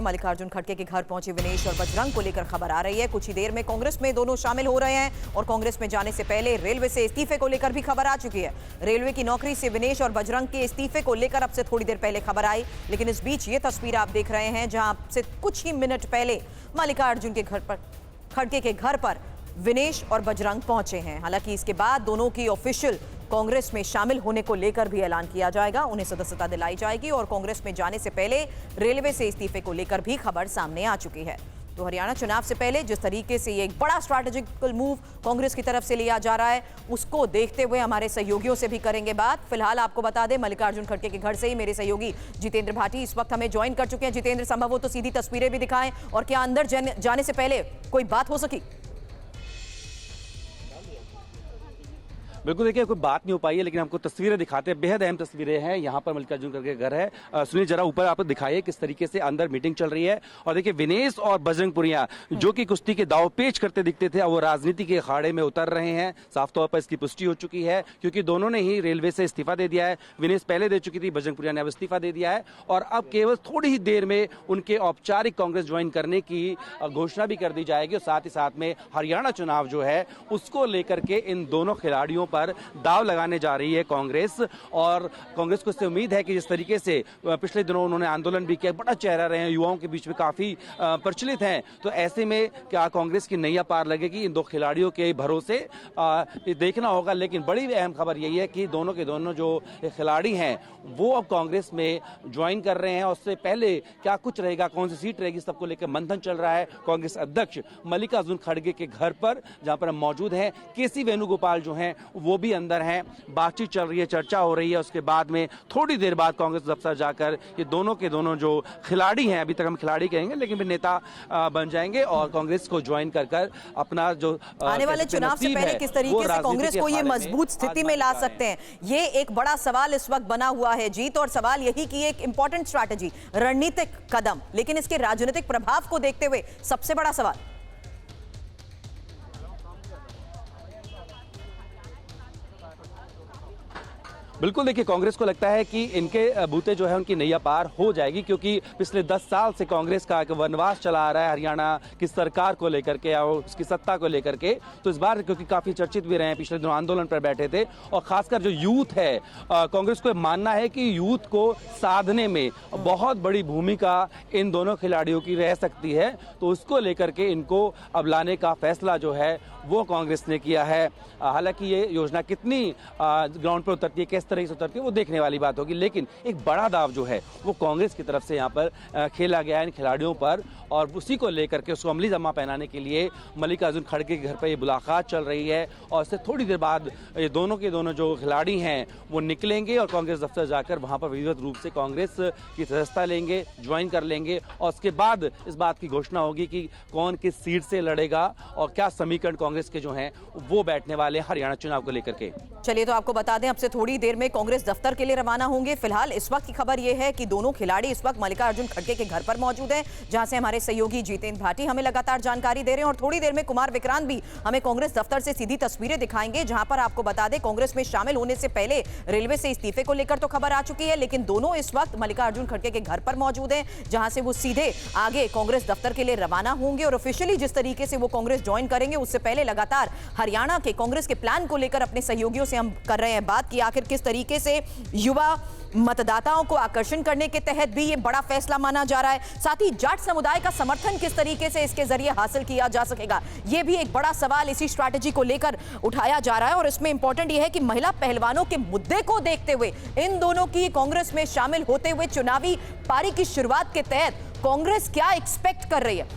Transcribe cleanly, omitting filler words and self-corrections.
मल्लिकार्जुन खड़गे के घर पहुंचे विनेश और बजरंग को लेकर खबर आ रही है। कुछ ही देर में कांग्रेस में दोनों शामिल हो रहे हैं और कांग्रेस में जाने से पहले रेलवे से इस्तीफे को लेकर भी खबर आ चुकी है। रेलवे की नौकरी से विनेश और बजरंग के इस्तीफे को लेकर अब से थोड़ी देर पहले खबर आई, लेकिन इस बीच ये तस्वीर आप देख रहे हैं जहां से कुछ ही मिनट पहले मल्लिकार्जुन के घर पर खड़गे के घर पर विनेश और बजरंग पहुंचे हैं। हालांकि इसके बाद दोनों की ऑफिशियल कांग्रेस में शामिल होने को लेकर भी ऐलान किया जाएगा, उन्हें सदस्यता दिलाई जाएगी और कांग्रेस में जाने से पहले रेलवे से इस्तीफे को लेकर भी खबर सामने आ चुकी है। तो हरियाणा चुनाव से पहले जिस तरीके से ये एक बड़ा स्ट्रैटेजिकल मूव कांग्रेस की तरफ से लिया जा रहा है, उसको देखते हुए हमारे सहयोगियों से भी करेंगे बात। फिलहाल आपको बता दें, मल्लिकार्जुन खड़गे के घर से ही मेरे सहयोगी जितेंद्र भाटी इस वक्त हमें ज्वाइन कर चुके हैं। जितेंद्र, संभव हो तो सीधी तस्वीरें भी दिखाएं और क्या अंदर जाने से पहले कोई बात हो सकी? बिल्कुल, देखिए कोई बात नहीं हो पाई है, लेकिन हमको तस्वीरें दिखाते हैं। बेहद अहम तस्वीरें हैं। यहाँ पर मल्लिकार्जुन खड़गे घर है। सुनील, जरा ऊपर आप दिखाइए किस तरीके से अंदर मीटिंग चल रही है। और देखिए विनेश और बजरंग पुनिया जो कि कुश्ती के दाव पेच करते दिखते थे, अब वो राजनीति के अखाड़े में उतर रहे हैं। साफ तौर पर इसकी पुष्टि हो चुकी है, क्योंकि दोनों ने ही रेलवे से इस्तीफा दे दिया है। विनेश पहले दे चुकी थी, बजरंग पुनिया ने अब इस्तीफा दे दिया है और अब केवल थोड़ी ही देर में उनके औपचारिक कांग्रेस ज्वाइन करने की घोषणा भी कर दी जाएगी। और साथ ही साथ में हरियाणा चुनाव जो है उसको लेकर के इन दोनों खिलाड़ियों पर दाव लगाने जा रही है कांग्रेस। और कांग्रेस को इससे उम्मीद है कि जिस तरीके से पिछले दिनों उन्होंने आंदोलन भी किया, बड़ा चेहरा रहे हैं, युवाओं के बीच में काफी प्रचलित हैं, तो ऐसे में क्या कांग्रेस की नैया पार लगेगी इन दो खिलाड़ियों के भरोसे, देखना होगा। लेकिन बड़ी अहम खबर यही है कि दोनों के दोनों जो खिलाड़ी हैं वो अब कांग्रेस में ज्वाइन कर रहे हैं। और उससे पहले क्या कुछ रहेगा, कौन सी सीट रहेगी, सबको लेकर मंथन चल रहा है कांग्रेस अध्यक्ष मल्लिकार्जुन खड़गे के घर पर, जहां पर हम मौजूद हैं। केसी वेणुगोपाल जो हैं वो भी अंदर हैं, बातचीत चल रही है, चर्चा हो रही है। उसके बाद में थोड़ी देर बाद कांग्रेस दफ्तर जाकर ये दोनों के दोनों जो खिलाड़ी हैं, अभी तक हम खिलाड़ी कहेंगे लेकिन भी नेता बन जाएंगे और कांग्रेस को ज्वाइन कर अपना जो आने वाले चुनाव से पहले किस तरीके से कांग्रेस को ये मजबूत स्थिति में ला सकते हैं, ये एक बड़ा सवाल इस वक्त बना हुआ है जीत। और सवाल यही कि एक इंपॉर्टेंट स्ट्रैटेजी, रणनीतिक कदम, लेकिन इसके राजनीतिक प्रभाव को देखते हुए सबसे बड़ा सवाल बिल्कुल, देखिए कांग्रेस को लगता है कि इनके बूते जो है उनकी नैया पार हो जाएगी, क्योंकि पिछले 10 साल से कांग्रेस का एक वनवास चला आ रहा है हरियाणा की सरकार को लेकर के और उसकी सत्ता को लेकर के। तो इस बार क्योंकि काफी चर्चित भी रहे हैं, पिछले दिनों आंदोलन पर बैठे थे, और खासकर जो यूथ है, कांग्रेस को मानना है कि यूथ को साधने में बहुत बड़ी भूमिका इन दोनों खिलाड़ियों की रह सकती है। तो उसको लेकर के इनको अब लाने का फैसला जो है वो कांग्रेस ने किया है। हालांकि ये योजना कितनी ग्राउंड पर उतरती है, किस तरह से उतरती है, वो देखने वाली बात होगी। लेकिन एक बड़ा दाव जो है वो कांग्रेस की तरफ से यहाँ पर खेला गया है इन खिलाड़ियों पर, और उसी को लेकर के उसको अमली जमा पहनाने के लिए मल्लिकार्जुन खड़गे के घर पर ये मुलाकात चल रही है। और इससे थोड़ी देर बाद ये दोनों के दोनों जो खिलाड़ी हैं वो निकलेंगे और कांग्रेस दफ्तर जाकर वहाँ पर विधिवत रूप से कांग्रेस की सदस्यता लेंगे, ज्वाइन कर लेंगे। और उसके बाद इस बात की घोषणा होगी कि कौन किस सीट से लड़ेगा और क्या समीकरण कांग्रेस के जो हैं वो बैठने वाले हरियाणा चुनाव को लेकर के। चलिए, तो आपको बता दें अब से थोड़ी देर में कांग्रेस दफ्तर के लिए रवाना होंगे। फिलहाल इस वक्त की खबर यह है कि दोनों खिलाड़ी इस वक्त मल्लिकार्जुन खड़गे के घर पर मौजूद हैं, जहां से हमारे सहयोगी जितेंद्र भाटी हमें लगातार जानकारी दे रहे हैं। और थोड़ी देर में कुमार विक्रांत भी हमें कांग्रेस दफ्तर से सीधी तस्वीरें दिखाएंगे, जहां पर आपको बता दें कांग्रेस में शामिल होने से पहले रेलवे से इस्तीफे को लेकर तो खबर आ चुकी है, लेकिन दोनों इस वक्त मल्लिकार्जुन खड़गे के घर पर मौजूद हैं, जहां से वो सीधे आगे कांग्रेस दफ्तर के लिए रवाना होंगे। और ऑफिशियली जिस तरीके से वो कांग्रेस ज्वाइन करेंगे, उससे पहले लगातार हरियाणा के कांग्रेस के प्लान को लेकर अपने सहयोगियों से हम कर रहे हैं बात कि आखिर किस तरीके से युवा मतदाताओं को आकर्षण करने के तहत भी ये बड़ा फैसला माना जा रहा है। साथ ही जाट समुदाय का समर्थन किस तरीके से इसके जरिए हासिल किया जा सकेगा, ये भी एक बड़ा सवाल इसी स्ट्रैटेजी को लेकर उठाया जा रहा है। और इसमें इंपॉर्टेंट ये है कि महिला पहलवानों के मुद्दे को देखते हुए इन दोनों की कांग्रेस में शामिल होते हुए चुनावी पारी की शुरुआत के तहत कांग्रेस क्या एक्सपेक्ट कर रही है।